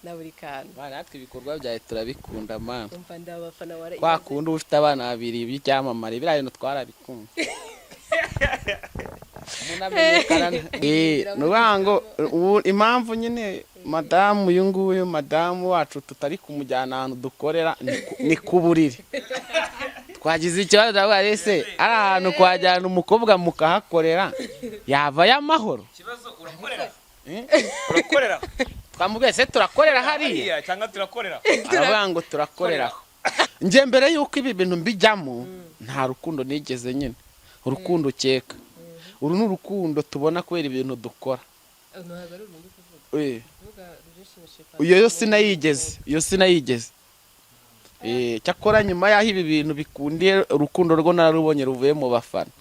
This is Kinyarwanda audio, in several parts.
na buri kantu natwe ibikorwa byawe turabikunda mana umva ndabafana wara twakunda ufite abana babiri b'icyamamare biriya bintu twarabikunda nubango impamvu nyine madamu uyu nguyu madamu wacu tutari kumujyana ahantu dukorera ni ku buriri twagize ikibazo ndavuga ese ari ahantu kwajyana umukobwa mukahakorera yavayo amahoro ikibazo urakorera twamubwiye se turakorera hariya cyangwa turakorera aravuga ngo turakorera njye mbere yuko ibi bintu mbijyamo nta rukundo nigeze nyine urukundo ukeka uru ni urukundo tubona kubera ibintu dukora iyo sinayigeze cyakora nyuma y'aho ibi bintu bikundiye urukundo rwo narubonye ruvuye mu bafana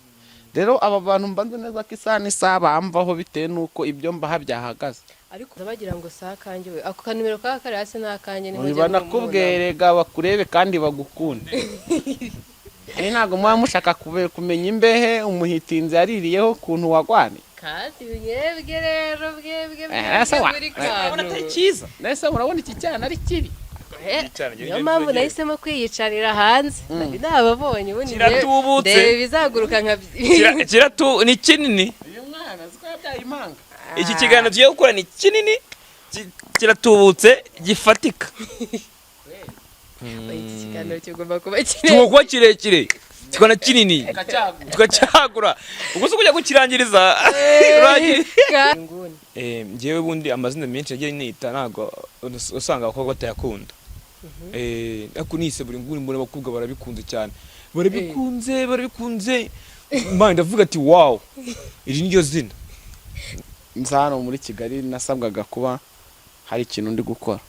rero aba bantu mbanze neza ko isaha n'isaha bamvaho bitewe n'uko ibyo mbaha byahagaze ariko bagira ngo sakanjye we ako kanimero ka kare hasi n'akanjye niho banakubwerega bakurebe kandi bagukunde ntabwo muba mushaka kumenya imbehe umuhitinzi yaririyeho ukuntu wagwane kandi mwebwe rero bwebwe muri kantu cyiza nese murabona iki cyana ari kibi niyo mpamvu nahisemo kwiyicarira hanze nababonye ubundi kiratubutse bizaguruka nka ni kinini uyu mwana ziko yabyaye impanga iki kiganiro tugiye gukora ni kinini kiratubutse gifatika iki kiganiro kigomba kuba kirekire kikona kinini tukacyagura ubwo se kujya gukirangiriza njyewe bundi amazina menshi yagiye nita ntabwo usanga abakobwa batayakunda ariko nise buri nguni mbona abakobwa barabikunze cyane barabikunze mbana ndavuga ati wow iri niryo zina nza hano muri Kigali nasabwaga kuba hari ikintu ndi gukora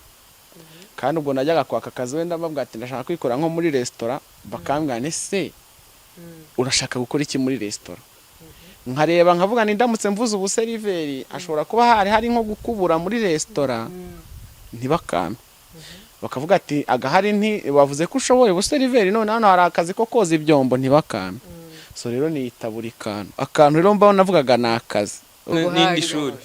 kandi ubwo najyaga kwaka akazi wenda mbabwira ati ndashaka kwikora nko muri restaurant bakambwira nese urashaka gukora iki muri restaurant nkareba nkavuga ni ndamutse mvuze ubuseriveri ashobora kuba hari nko gukubura muri restaurant ntibakame bakavuga ati agahari wavuze ko ushoboye ubuseriveri none hano hari akazi ko koza ibyombo ntibakame so rero niyita buri akantu rero mbaho navugaga ni akazi n'indi shuri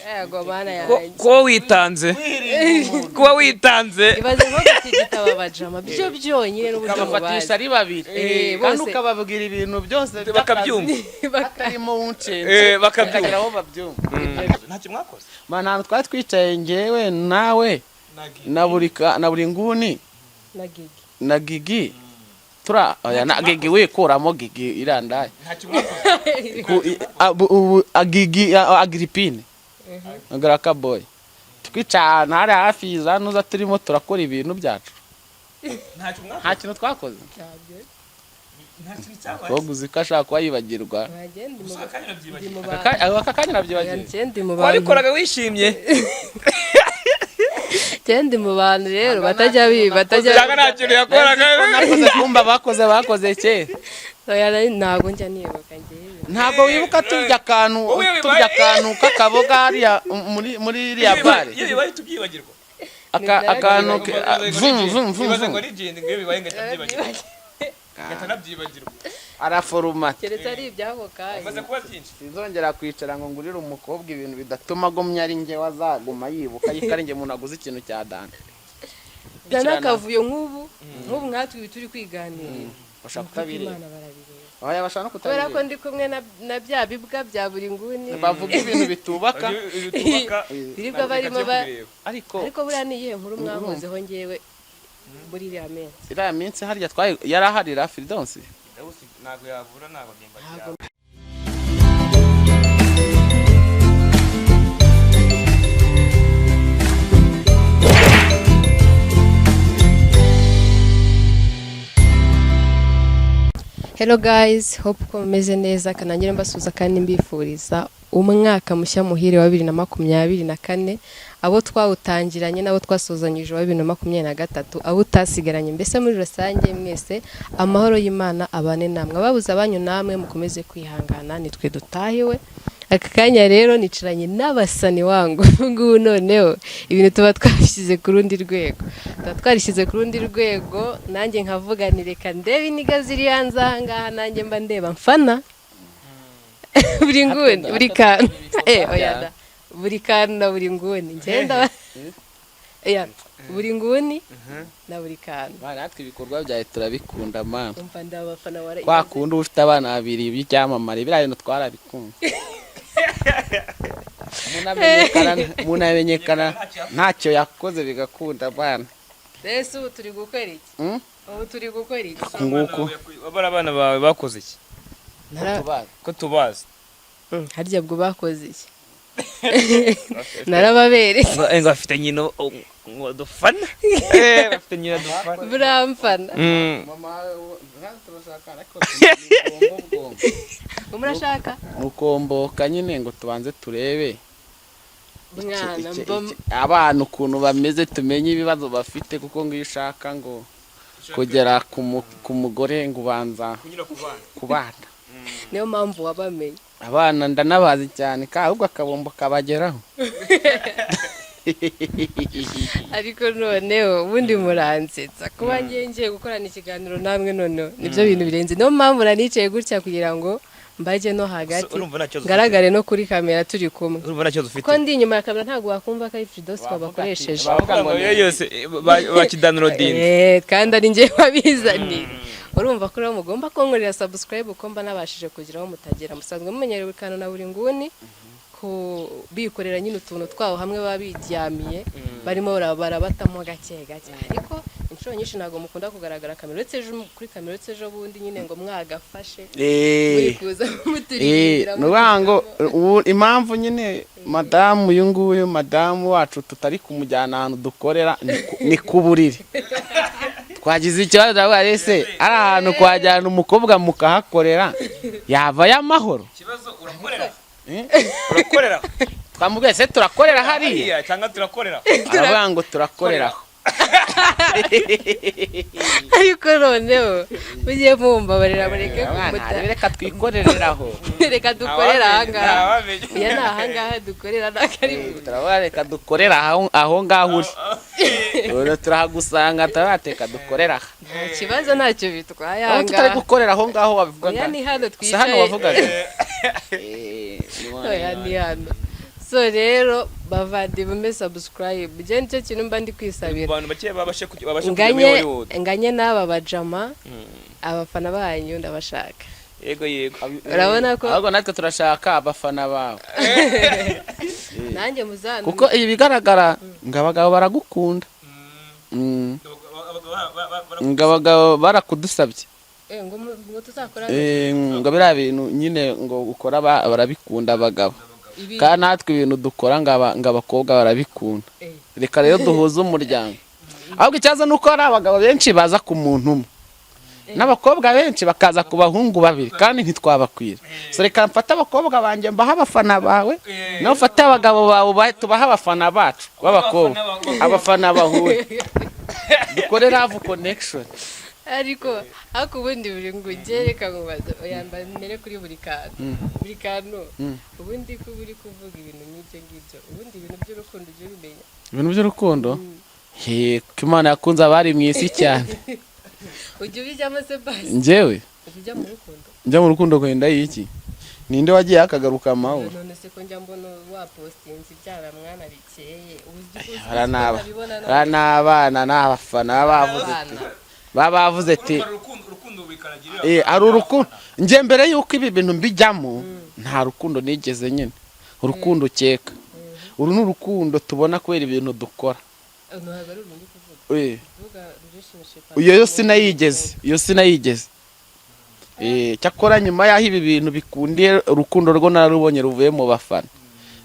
kuba witanze ibaze nko gutigita abajama byo byonyine n'uburyo mubabatisha ari babiri kandi ukababwira ibintu byose bakabyumva batarimo uncenze bakabyumva aho babyumva nta kimwakoze mana twari twicaye ngewe nawe na buri nguni na Gigi na Gigi wikuramo Gigi irandaye Gigi Agripine Agraka boy twicana hari hafi izanuza turimo turakora ibintu byacu nta kintu twakoze kogu zikashaka kuba yibagirwa aka kanya nabyibagirwa wabikoraga wishimye Tendi mu bantu rero batajya cyangwa nta kintu yakoraga nakoze kumba bakoze kera oya ntago njya nibuka ngiye ntabwo wibuka turya akantu k'akaboga hariya muri iriya bare iyo bibaye tubyibagirwa akantu araforomate keretse ari iby'ako kanya umaze kuba byinshi sinzongera kwicara ngo ngurire umukobwa ibintu bidatuma agumya ari njye wazaguma yibuka yuko ari njye umuntu aguze ikintu cya dani n'akavuyo nk'ubu nkatwe turi kwiganirira bashaka kutabireba Imana bashaka no kutabireba kubera ko ndi kumwe na bya bibwa bya buri nguni bavuga ibintu bitubaka biribwa barimo ariko buriya ni iyihe nkuru mwahozeho ngewe muri iriya minsi hariya yaraharira Firidonsi ntabwo yavura ntabwo nimba Hello guys, hope ko mumeze neza kanangire mbasuza kandi mbifuriza umwaka mushya muhire wa 2024 abo twawutangiranye nabo twasozanyije wa 2023 abo utasigaranye mbese muri rusange mwese amahoro y'Imana abane namwe ababuza abanyu namwe mukomeze kwihangana nitwe dutahiwe aka kanya rero niciranye n'abasani wangu ngubu noneho ibintu tuba twashyize ku rundi rwego nanjye nkavuga ni reka ndebe iniga ziri hanze aha ngaha nanjye mba ndeba mfana buri nguni buri kantu oya buri kantu na buri nguni ngenda buri nguni na buri kantu. natwe ibikorwa byawe turabikunda mama. Umva ndabafana wara. Wakunda ufite abana babiri by'icyamamare biriya bintu twarabikunda. Munamenyekana ntacyo yakoze bigakunda abana. Ese ubu turi gukora iki? Ubu turi gukora iki? Nguko abana bawe bakoze iki ko tubazi harya bwo bakoze iki? Narababereye ngo afite nyino ngo dufana afite nyino dufana buramfana. mama turashaka ariko Umurashaka nukomboka nyine ngo tubanze turebe mwana abantu ukuntu bameze tumenye ibibazo bafite kuko ngiyo ushaka ngo kugera ku mugore ngo ubanza kubana. Niyo mpamvu wabamenye. Abana ndanabazi cyane ahubwo akabombo kabageraho. Ariko noneho ubundi muransetsa kuba ngiye gukorana ikiganiro namwe noneho nibyo bintu birenze. Niyo mpamvu nanicaye gutya kugira ngo mbaje no hagati ngaragare no kuri kamera turi kumwe. Urumva nacyo dufite ko ndi inyuma ya kamera ntago wakumva ko ari Fridos babakoresheje. bavuga ngo yose bakidownloading kandi ari ngiye babizaniye. Urumva ko rero mugomba kunkorera subscribe uko mba nabashije kugiraho mutagera. Musanzwe mumenyereye ibikano na buri nguni ko bikorera nyine utuntu twaho hamwe babidyamiye barimo barabatamo gake gake. Ariko inshuro nyinshi ntago mukunda kugaragara kamera uretse kuri kamera uretse ejo bundi nyine ngo mwagafashe muri kuza muturindira. Nubango impamvu nyine madamu uyu nguyu madamu wacu tutari kumujyana ahantu dukorera ni kuburiri. Twagize ikibazo ndavuga se ari ahantu kwajyana umukobwa mukahakorera yava y'amahoro. ikibazo urakorera twamubwiye se turakorera hariya cyangwa turakorera aravuga ngo turakorera. Ariko noneho mugiye mumbabarira mureke kumutara. Reka twikorereraho. Reka dukorera ahangaha. Ya ni ahangaha dukorera nakari. Turavuga reka dukorera aho ngaho uri. Ora turahagusanga tarateka dukorera. Ikibazo ntacyo bitwaye ahangaha. Tutari gukorera aho ngaho wabivugaga. Ya ni hano twicaye. Hano wavugaga. Ya ni hano. So rero bavandimwe subscribe je nicyo kintu mba ndi kwisabira abantu bake babashe nganye n'aba bajama abafana banyu ndabashaka. Yego urabona ko ahubwo natwe turashaka abafana bawe. Nanjye muzana kuko ibi bigaragara ngabagabo baragukunda. Ngabagabo barakudusabye ngo tuzakora ngo biriya bintu nyine ngo ukora barabikunda abagabo. Kandi natwe ibintu dukora ngo abakobwa barabikunda. Reka rero duhuze umuryango. Ahubwo icyaza nuko ari abagabo benshi baza ku muntu umwe n'abakobwa benshi bakaza ku bahungu babiri kandi ntitwabakwira. So reka mfata abakobwa banjye mbaha abafana bawe nawe ufate abagabo bawe tubaha abafana bacu b'abakobwa abafana bahuye dukore love connection. Ariko ubundi buri ngo ugereka ngo yambaye mere kuri buri kantu ubundi ko buri kuvuga ibintu nk'ibyo ngibyo ubundi ibintu by'urukundo ujye ubimenya. Ibintu by'urukundo ko Imana yakunze abari mu isi cyane. Ujye ubijyamo se basi njyewe ujya mu rukundo njya mu rukundo kwenda iki ninde wagiye akagaruka amahoro. None se ko njya mbona wapostinze ibyara mwana bikeye ara n'abana n'abafana bavuze ati ari urukundo njye mbere yuko ibi bintu mbijyamo nta rukundo nigeze nyine urukundo ukeka uru ni urukundo tubona kubera ibintu dukora. Iyo sinayigeze cyakora nyuma y'aho ibi bintu bikundiye urukundo rwo narubonye ruvuye mu bafana.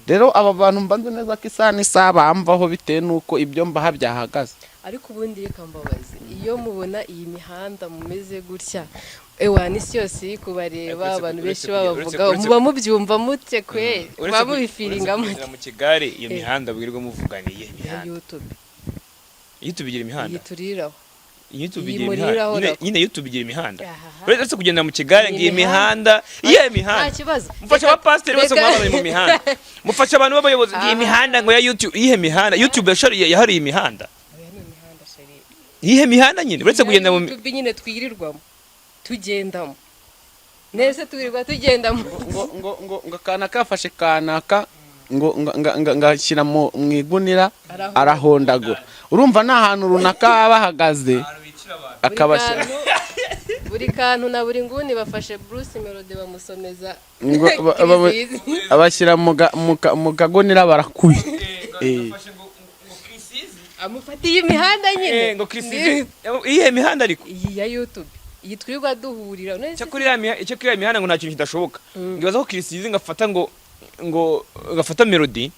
Rero aba bantu mbanze neza ko isaha n'isaha bamvaho bitewe n'uko ibyo mbaha byahagaze. Ariko ubundi reka mbabaze iyo mubona iyi mihanda mumeze gutya n'isi yose iri kubareba abantu benshi babavuga muba mubyumva mute kwe muba mubifiringa mute mu Kigali iyo mihanda bwirirwa muvuganiye YouTube igira imihanda yituriraho YouTube igira imihanda nyine YouTube igira imihanda uretse kugenda mu Kigali ngiye imihanda mufasha aba pastor bose mwabanye mu mihanda mufasha abantu b'abayobozi ngiye imihanda ngo ya YouTube ihe mihanda YouTube yahari imihanda ihe mihanda nyine uretse kugenda mu YouTube nyine twirirwamo tugendamo nese twirirwa tugendamo ngo kana kafashe kanaka ngashyira mu igunira arahondagura. Urumva nta hantu runaka baba bahagaze akabashyira buri kantu na buri nguni bafashe Bruce Melody bamusomeza abashyira mu kagunira barakuye. Amufatiye imihanda nyine ngo Christine iyihe mihanda ariko iyi ya YouTube iyi twirirwa duhurira cyo kuri ya mihanda ngo nta kintu kidashoboka. Ngibaza ko Christine ngafata ngafata Melody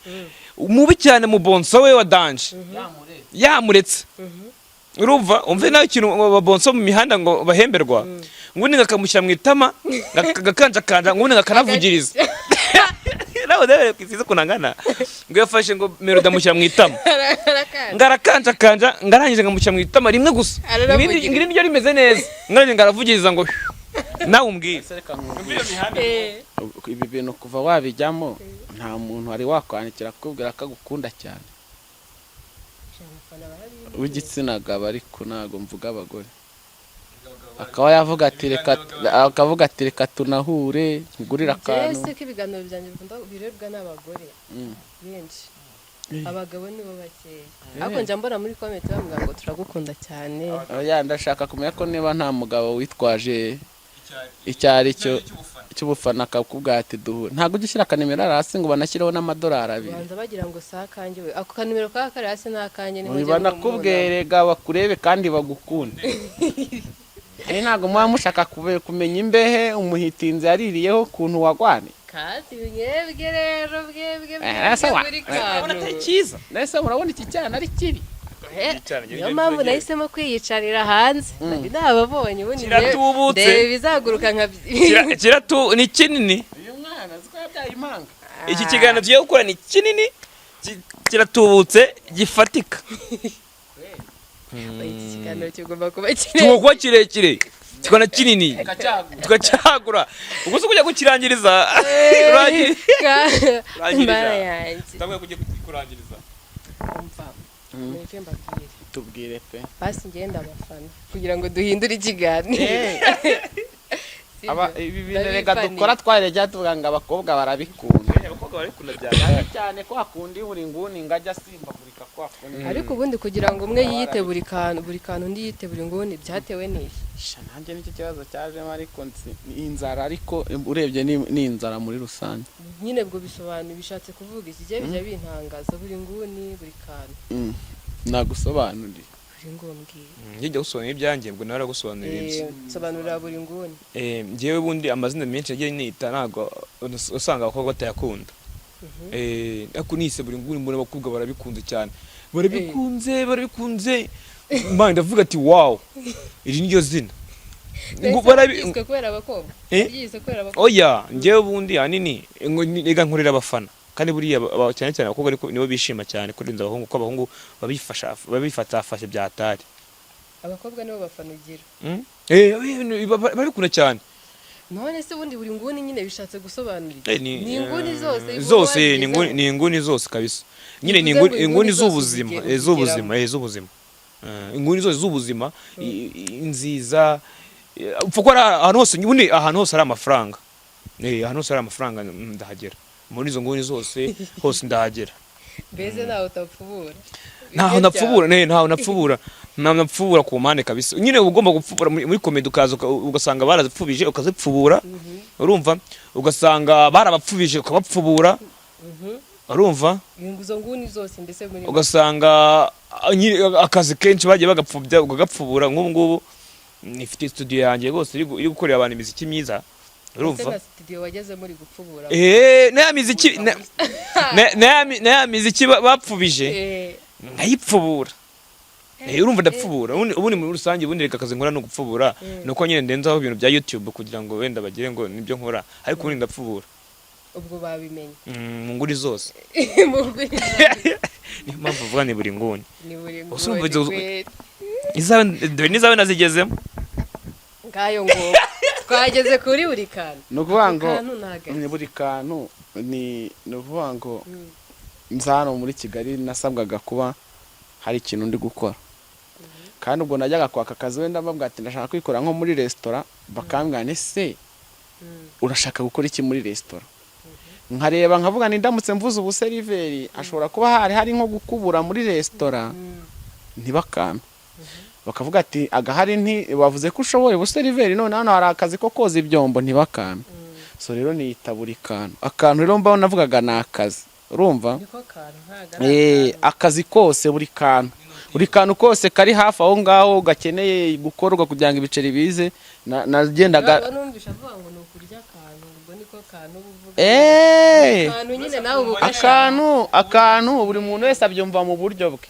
mubi cyane mu bonso we wa Danje yamuretse. Urumva umve nawe ikintu babonso mu mihanda ngo bahemberwa ngundi ngakamushyira mu itama gakanja ngundi ngakanavugiriza nawe dere Christine kunangana ngo yafashe ngo Melody amushyira mu itama ngarakanja ngarangije ngamushyira mu itama rimwe gusa ngiri niryo rimeze neza ngarangije ngaravugiriza ngo nawe umbwire ibi bintu kuva wabijyamo nta muntu wari wakwandikira akubwira ko agukunda cyane w'igitsina gabo ariko ntago mvuga abagore akaba yavuga ati reka tunahure ngurira akantu. Ese ko ibiganiro byanjye birebwa n'abagore benshi abagabo nibo bakeya ariko njya mbona muri comment bavuga ngo turagukunda cyane. Ndashaka kumenya ko niba nta mugabo witwaje icyari cyo cy'ubufana akakubwira ati duhure ntabwo ugishyira akanimero hasi ngo banashyireho n'amadolari 2 banza bagira ngo sakanjye we ako kanimero ka kare hasi ntakanje ni mujye banakubwerega bakurebe kandi bagukunde. Ntabwo muba mushaka kumenya imbehe umuhitinzi yaririyeho ukuntu wagwane kandi mwebwe rero bwebwe nese murabona iki cyana ari kiri niyo mpamvu nahisemo kwiyicarira hanze nababonye ubundi ndebe bizaguruka nka ni kinini uyu mwana ziko yabyaye impanga. Iki kiganiro tugiye gukora ni kinini kiratubutse gifatika. Iki kiganiro kigomba kuba kirekire kikona kinini tugacyagura ubwo se kujya gukirangiriza ndamwe kujya kurangiriza tubwire pe basi ngenda abafana kugira ngo duhindure ikiganiro. ibi bintu rega dukora twarejya tuvuga ngo abakobwa barabikunda cyane ko hakundi buri nguni ngajya simbagurika ko hakundi ariko ubundi kugira ngo umwe yiyite buri kantu undi yite buri nguni byatewe n'iki nanjye nicyo kibazo cyajemo ariko inzara ariko urebye ni inzara muri rusange nyine bwo bisobanuye bishatse kuvuga iki gihe bijya bintangaza buri nguni buri kantu nagusobanurira njye gusobanura ibyanjye ngo nawe aragusobanurira ibye sobanurira buri nguni njyewe bundi amazina menshi yagiye nita ntago usanga abakobwa batayakunda ariko nise buri nguni mbona abakobwa barabikunze cyane barabikunze mba ndavuga ati wow iri niryo zina barabiswe kubera abakobwa oya njyewe bundi hanini rega nkorera abafana kandi buriya cyane cyane abakobwa ariko nibo bishima cyane kurenza abahungu ko abahungu babifatafashe byatari abakobwa nibo bafana ugira barikunda cyane none se bundi buri nguni nyine bishatse gusobanurira ni zose ni inguni zose kabisa nyine ni inguni z'ubuzima inguni zose z'ubuzima nziza upfa ahantu hose ari amafaranga ahantu hose ari amafaranga ndahagera muri izo nguni zose hose ndahagera mbese ntaho utapfubura ntaho napfubura ku mpande kabisa nyine ugomba gupfubura muri komedi ukaza ugasanga barazipfubije ukazipfubura urumva ugasanga barabapfubije ukabapfubura urumva izo nguni zose mbese muri ugasanga akazi kenshi bagiye bagapfubya ukagapfubura nk'ubu ngubu nifite studio yanjye rwose iri gukorera abantu imiziki myiza urumva studio wageze muri gupfubura naya miziki bapfubije nkayipfubura urumva ndapfubura ubundi muri rusange ubundi reka akazi nkora no gupfubura nuko nyine ndenzaho ibintu bya YouTube kugira ngo wenda bagire ngo nibyo nkora ariko ubundi ndapfubura ubwo babimenye mu nguni zose niyo mpamvu uvuga ni buri nguni izawe nazigezemo ngayo ngo twageze kuri buri kantu ni ukuvuga ngo buri kantu ni ukuvuga ngo hano muri Kigali nasabwaga kuba hari ikintu ndi gukora kandi ubwo najyaga kwaka akazi wenda mbabwira ati ndashaka kwikora nko muri resitora bakambwira ese urashaka gukora iki muri resitora nkareba nkavuga ni ndamutse mvuze ubuseriveri ashobora kuba hari nko gukubura muri resitora ntibakame bakavuga ati agahari bavuze ko ushoboye ubuseriveri none hano hari akazi ko koza ibyombo ntibakame so rero niyita buri akantu rero mbaho navugaga ni akazi urumva akazi kose buri kantu kose kari hafi aho ngaho gakeneye gukorwa kugira ngo ibiceri bize nagendaga akantu buri muntu wese abyumva mu buryo bwe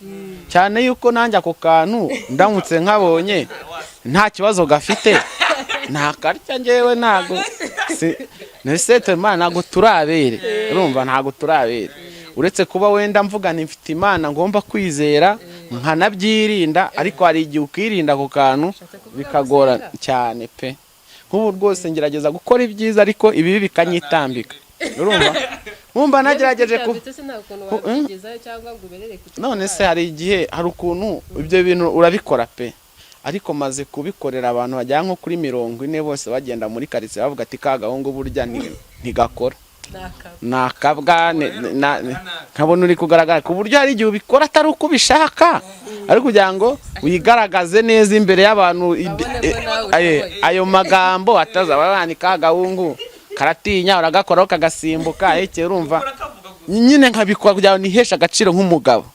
cyane yuko nanjye ako kantu ndamutse nkabonye nta kibazo gafite ntakarya njyewe ntago ntabwo turabere urumva ntago turabere uretse kuba wenda mvuga mfite imana ngomba kwizera nkanabyirinda ariko hari igihe ukirinda ako kantu bikagora cyane pe nk'ubu rwose ngerageza gukora ibyiza ariko ibibi bikanyitambika urumva nagerageje none se hari igihe hari ukuntu ibyo bintu urabikora pe ariko maze kubikorera abantu bajya nko kuri 40 bose bagenda muri karitsiye bavuga ati ka gahungu burya ntigakora nakabwa nkabona uri kugaragara ku buryo hari igihe ubikora atari uko ubishaka ariko kugira ngo wigaragaze neza imbere y'abantu ayo magambo atazabana ka gahungu karatinya uragakoraho kagasimbuka urumva nyine nkabikora kugira ngo niheshe agaciro nk'umugabo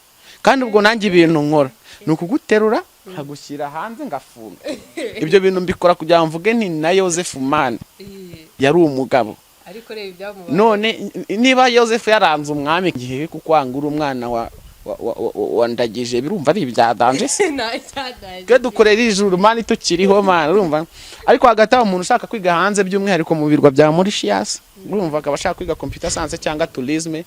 kandi ubwo nanjye ibintu nkora ni ukuguterura nkagushyira hanze ngafunga ibyo bintu mbikora kugira ngo mvuge nti na Joseph Man yari umugabo none niba Joseph yaranze umwami igihe kuko wangura umwana wa Ndagije birumva ari ibyadanje se twe dukorera ijuru mani tukiriho man urumva ariko hagati aho umuntu ushaka kwiga hanze by'umwihariko mu birwa bya Mauritius urumva akaba ashaka kwiga computer science cyangwa tourisme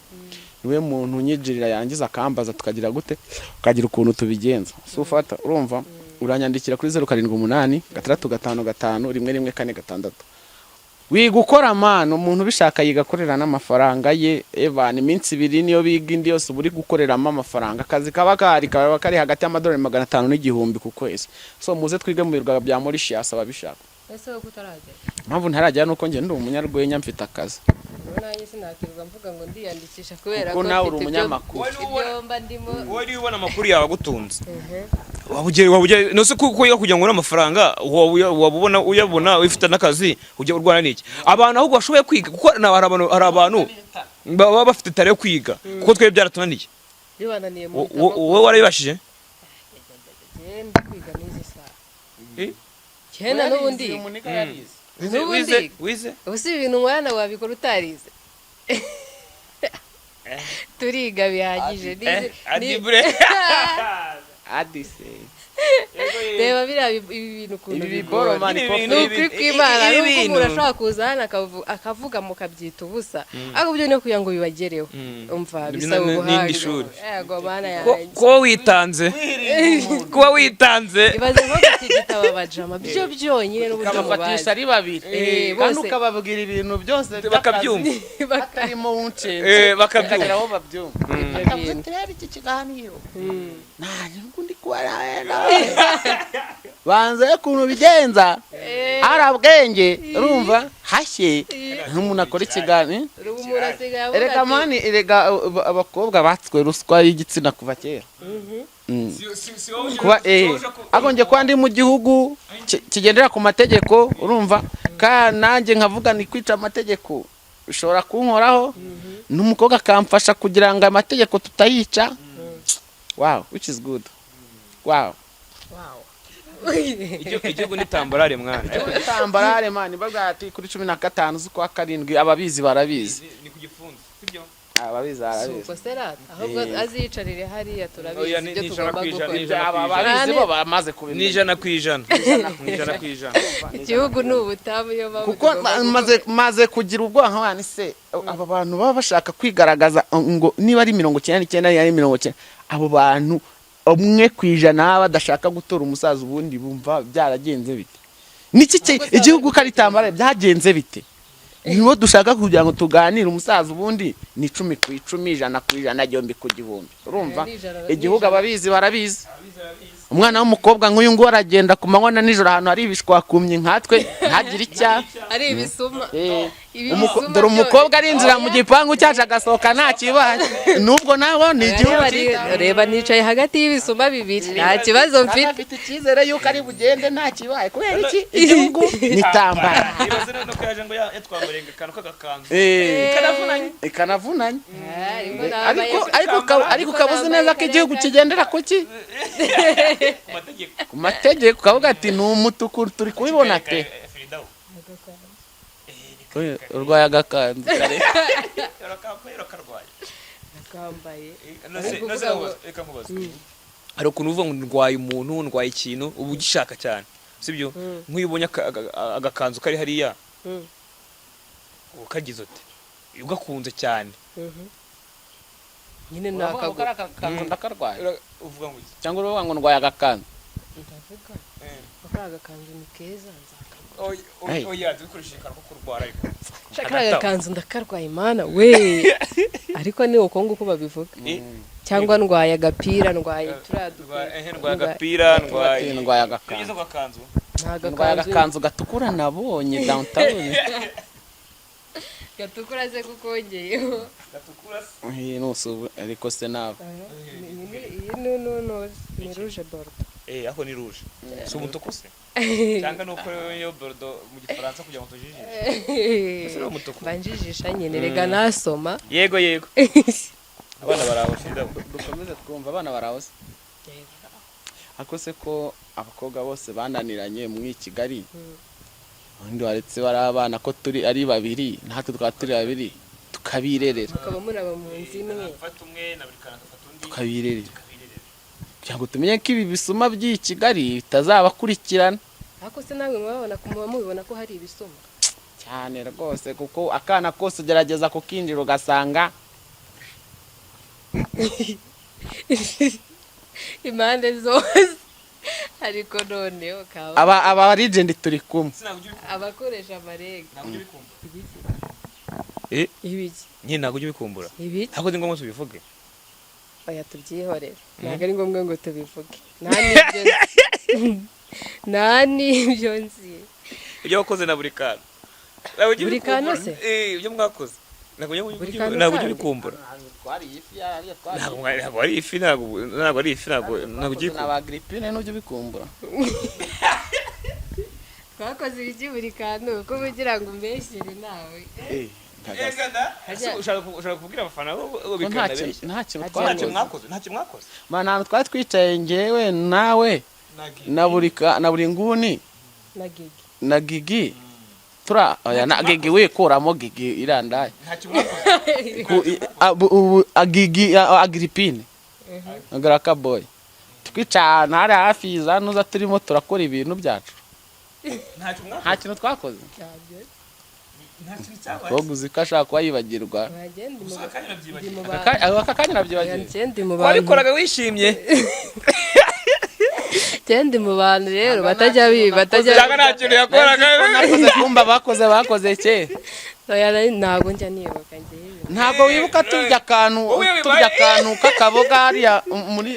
niwe muntu unyigirira yangiza akambaza tukagira gute ukagira ukuntu tubigenza so ufata urumva uranyandikira kuri 078 655 1146 wigukora man umuntu bishaka yigakorera n'amafaranga ye Evan iminsi 2 niyo biga indi yose buri gukoreramo amafaranga akazi kaba kari hagati y'amadolari 500 n'igihumbi ku kwezi so muze twige mu birwa bya Mauritius ababishaka ese wo kutarajya mpamvu ntarajya nuko nge ndi umunyarwenya mfite akazi nanjye sinakirwa mvuga ngo ndiyandikisha kubera ko nawe uri umunyamakuru ibyomba ndimo wari ubona amakuru yawe agutunze wabugere no se kuko kugira ngo amafaranga wabubona uyabona ufite n'akazi ujye urwana n'iki abantu ahubwo bashoboye kwiga kuko hari abantu baba bafite tare yo kwiga kuko twe byaratunaniye bibananiye mu wowe warabibashije genda kwiga n'izi saha cyenda n'ubundi wize ubusi ibintu mwana wabikora utarize turiga bihagije adise reba biriya ibintu kuntu bigora n'ukuri kw'Imana n'uko umuntu ashobora kuza hano akavuga mukabyita ubusa ariko byo ni kugira ngo bibagereho umva bisaba ubuhanga yego bana yanjye kuba witanze ibaze nko gutigita abajama byo byonyine n'uburyo mubatisha ari babiri kandi ukababwira ibintu byose bakabyumva bakarimo unce bakabyumva aho babyumva iki kiganiro nanje ngundi kubarana banze kuntu bigenza arabwenge urumva hashye nk'umuntu akora ikiganiro erega mani abakobwa batswe ruswa y'igitsina kuva kera kuba agonje kwa ndi mu gihugu kigendera ku mategeko urumva nanjye nkavuga ni kwica amategeko ushobora kunkoraho n'umukobwa akamfasha kugira ngo amategeko tutayica wow which is good wow igihugu ni tambarare mwana tambarare mani bagati kuri 15 z'ukwa karindwi ababizi barabizi ni ku gifunzo sibyo ababizi barabizi so serata ahubwo azicarire hariya turabizi ibyo tugomba gukora ababizi bo bamaze kubimenya ni 100%. igihugu ni ubutamu yo kuko maze kugira ubwonko wani se aba bantu baba bashaka kwigaragaza ngo niba ari 99 yari 90 abo bantu umwe kwijana badashaka gutora umusaza ubundi bumva byaragenze bite niki igihugu karitambara byagenze bite niwo dushaka kugira ngo tuganire umusaza ubundi ni 10 ku 10 100 ku 100 gyombi ku gihumbi urumva igihugu ababizi barabizi umwana w'umukobwa nk'uyu ngo aragenda ku manywa na nijoro ahantu hari ibishwakumye nkatwe ntagire icya ari ibisuma dore umukobwa arinjira mu gipangu cyacu agasohoka nta kibazo nubwo naho ni igihugu reba nicaye hagati y'ibisuma bibiri nta kibazo mfite afite icyizere yuko ari bugende nta kibaye kubera iki igihugu nitambara no kaje ngo yatwambarenga kantu kagakanzu ikanavunanye ariko kabuze neza ko igihugu kigendera kuki ku mategeko kavuga ati ni umutuku turi kubibona pe urwaye agakanzu kare hari ukuntu uvuga ngo ndwaye umuntu ndwaye ikintu uba ugishaka cyane sibyo nk'uyu ubonye agakanzu kari hariya ukagize uti ugakunze cyane nyine nakagura ndakarwaye uvuga ngo cyangwa uvuga ngo ndwaye agakanzu ndavuga agakanzu ni keza oya dukoresheje kantu ko kurwara ariko shaka agakanzu ndakarwaye mana we ariko ni uko nguko babivuga cyangwa ndwaye agapira ndwaye agapira ndwaye agakanzu agakanzu gatukura nabonye downtown gatukura se kukongeyeho gatukura nusubu ariko se nawe ni rouge bordeaux aho ni rouge si umutuku se cyangwa nuko yo bordeaux mu gifaransa kugira ngo tujijishe ni umutuku banjijisha nyine rega nasoma yego abana baraho shida dukomeze twumva abana baraho se ako se ko abakobwa bose bananiranye mu Kigali undi waretse bari abana ko turi ari babiri natwe twaba turi babiri tukabirerera tukaba muraba mu nzi imwe tukabirerera kugira ngo tumenye ko ibi bisuma by'i Kigali bitazabakurikirana ariko se nawe mwabona mubibona ko hari ibisuma cyane rwose kuko akana kose ugerageza kukinjira ugasanga impande zose ariko none ukaba aba legend turi kumwe abakoresha amarega ibiki nyine ntabwo ujye ubikumbura ibiki ntabwo ni ngombwa tubivuge oya tubyihorere ntabwo ari ngombwa ngo tubivuge nta n'ibyo nzi ibyo wakoze na buri kantu buri kantu se ibyo mwakoze ntabwo ujye ubikumbura ntabwo ari ifi ntabwo ujye ubikumbura aba Agripine n'ujye ubikumbura twakoze ibiki buri kantu ko ugira ngo umbeshyire nawe ushobora kubwira abafana bo bikanda benshi ntacyo mwakoze mana twari twicaye ngewe nawe na buri nguni na Gigi na Gigi wikuramo Gigi irandaye Gigi Agripine Agraka boy twicana hari hafi za nuza turimo turakora ibintu byacu nta kintu twakoze koguzi kashaka kwayibagirwa aka kanya nabyibagirwa wabikoraga wishimye Tendi mu bantu rero batajya cyangwa nta kintu yakoraga nakoze kumba bakoze cye ntabwo njya nibuka ngewe ntabwo wibuka turya akantu k'akaboga hariya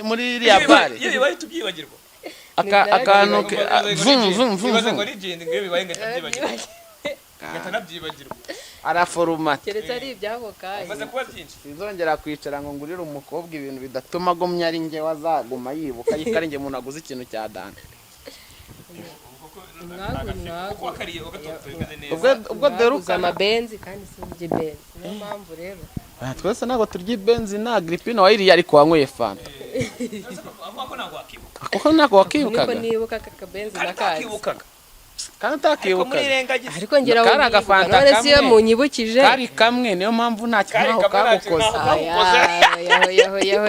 muri iriya bare iyo bibaye tubyibagirwa akantu araforumata keretse ari iby'ako kanya sinzongera kwicara ngo ngurire umukobwa ibintu bidatuma agumya ari njye wazaguma yibuka yuko ari njye umuntu aguze ikintu cya dana ubwo deruka amabenzi kandi sinjye benzi niyo mpamvu rero twese ntabwo turya ibenzi na Agripine wayiriye ariko wanyweye fanta ako ntabwo wakibukaga nibuka akabenzi nakazi kandi utakibuka ariko ngera kari agafanta kamwe none mu nyibukije kari kamwe niyo mpamvu nta kintu kagukoze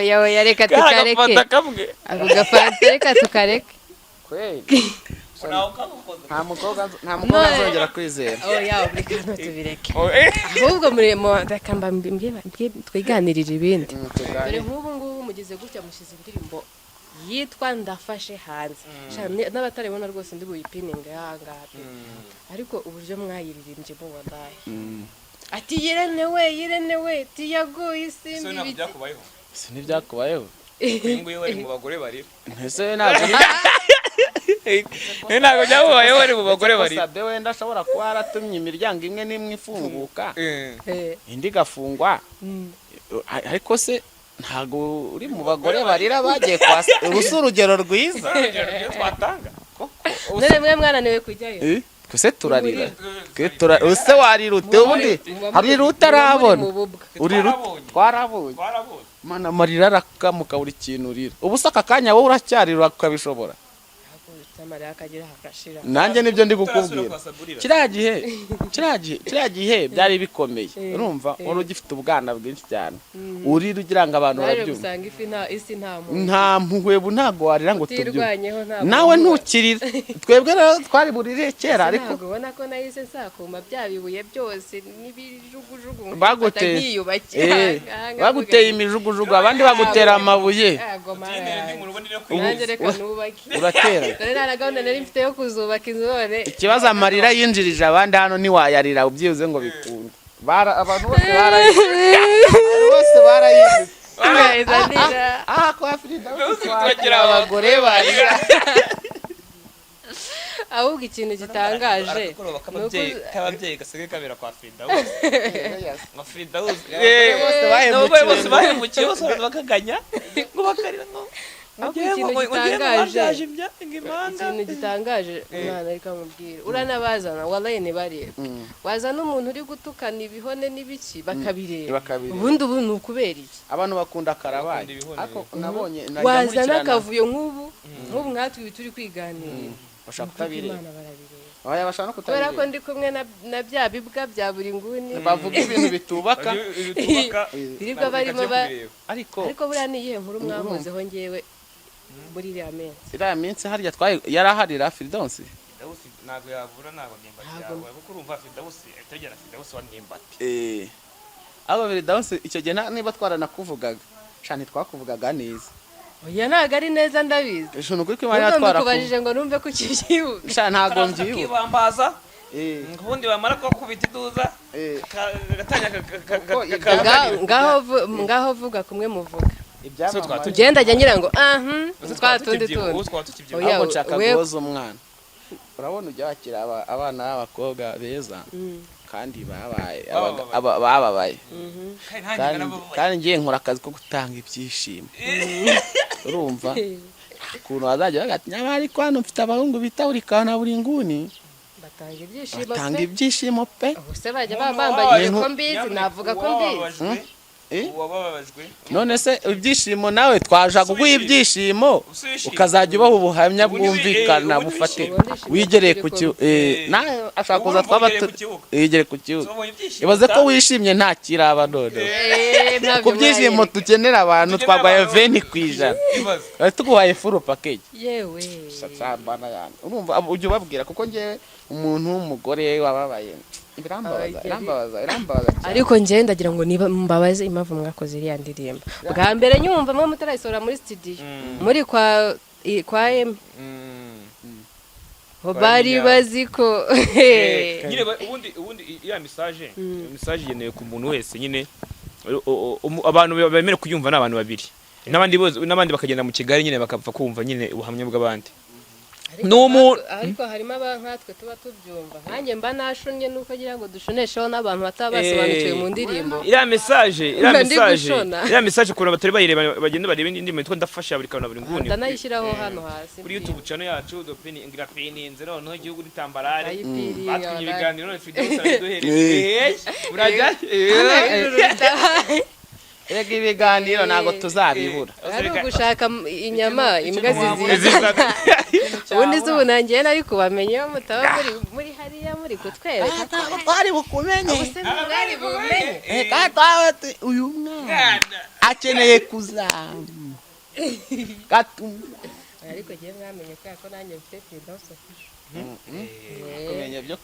yaho yareka tukareke ako gafanta reka tukareke nta mukobwa azongera kwizera oya buri kantu tubireke ahubwo reka twiganirire ibindi dore nk'ubu ngubu mugize gutya mushize indirimbo yitwa ndafashe hanze n'abataribona rwose ndi buyipininga yangaha ariko uburyo mwayiririmbye mubona ati yirenewe tiyaguye isimbi ibiki ntibyakubayeho ingo yo bari mu bagore barira ntese ntabwo ntabwo byabaye bari mu bagore bari sabe wenda ashobora kuba yaratumye imiryango imwe n'imwe ifunguka indi igafungwa ariko se ntabwo uri mu bagore barira bagiye kwa urusu urugero rwiza twatanga none mwe mwananiwe kujyayo twese turarira use warirute ubundi hari rutarabona uri twarabonye mana marira arakamuka buri kintu urira ubu se aka kanya wowe uracyarira ukabishobora nanjye nibyo ndi gukubwira kiriya gihe byari bikomeye urumva wari ugifite ubwana bwinshi cyane urira ugira ngo abantu barabyumva nta mpuhwebu ntago warira ngo tubyumve nawe ntukirira twebwe rero twari burire kera ariko ubona ko nahise nsakuma bya bibuye byose n'ibijugujugu baguteye imijugujugu abandi bagutera amabuye uratera gahunda nari mfite yo kuzubaka inzu none ikibazo amarira yinjirije abandi hano ntiwayarira ubyibuze ngo bikunde abantu bose barayibutse aha kwa Frida twagira abagore barira ahubwo ikintu gitangaje k'ababyeyi gasigaye kabera kwa Frida bose bahemukiye bose bakaganya ngo bakarira ngo ikintu gitangaje umwana ariko amubwira uranabazana wallahi ntibareba wazana umuntu uri gutukana ibihone n'ibiki bakabireba ubundi ubu ni ukubera iki abantu bakunda karabaye ariko nabonye wazana akavuyo nk'ubu nkatwe turi kwiganira bashaka kutabireba bashaka no kutabireba kubera ko ndi kumwe na bya bibwa bya buri nguni bavuga ibintu bitubaka biribwa barimo ariko buriya ni iyihe nkuru mwamuzeho ngewe muri iriya minsi harya yaraharira Firdausi ntabwo yavura ntabwo ndimbati yawe kuko urumva Firdausi ategera Firdausi wa ndimbati abo Firdausi icyo gihe niba twaranakuvugaga cyane twakuvugaga neza oya ntabwo ari neza ndabizi ejo nukuri ko imana twarakubaje ngo numve ko ukibyibuka cyane ntabwo mbyibuka kibambaza ubundi bamara ko kubita iduza ngaho vuga kumwe muvuga ugenda ajya ngira ngo twatundi ahubwo nshaka guhoza umwana urabona ujya wakira abana b'abakobwa beza kandi bababaye kandi ngiye nkora akazi ko gutanga ibyishimo urumva ukuntu wazajya bagati nyamara ariko hano mfite abahungu bitabura na buri nguni batanga ibyishimo pe ubuse bajya bambaye ko mbizi navuga ko mbizi none se ibyishimo nawe twaje kuguha ibyishimo ukazajya ubaha ubuhamya bwumvikana bufate wigereye ku nawe ashaka kuza twaba yigere ku kibuga ibaze ko wishimye nta kiraba none ku byishimo dukenera abantu twabaye 20% tuguhaye full package yewe urumva ujye ubabwira kuko ngewe umuntu w'umugore wababaye irambabaza ariko njye ndagira ngo niba mbabaze impamvu mwakoze iriya ndirimbo bwa mbere nyumva mwe mutarayisohora muri studio muri kwa bari bazi ko nyine ubundi ya message yenewe ku muntu wese nyine abantu bemere kuyumva n'abantu babiri n'abandi bakagenda mu Kigali nyine bakapfa kumva nyine ubuhamya bw'abandi ariko harimo nkatwe tuba tubyumva nkanjye mba nashunye nuko agira ngo dushonesheho n'abantu batabasobanukiwe mu ndirimbo iriya message ukuntu batari bayireba bagenda bareba indi ndirimbo yitwa ndafasha buri kantu buri nguni ndanayishyiraho hano hasi kuri YouTube channel yacu Ingirapininze noneho igihugu n'itambarare batwinye ibiganiro none Firdausi araduhereye burajya Ega ibiganiro ntago tuzabibura ari ugushaka inyama imbwa ziziza ubundi se ubunangiye nari kubamenye mutaba muri hariya muri kutwereka twari bukumenye uyu mwana akeneye kuzamu ariko ngiye mwamenye ko nanjye mfite Firdausi kumenya byo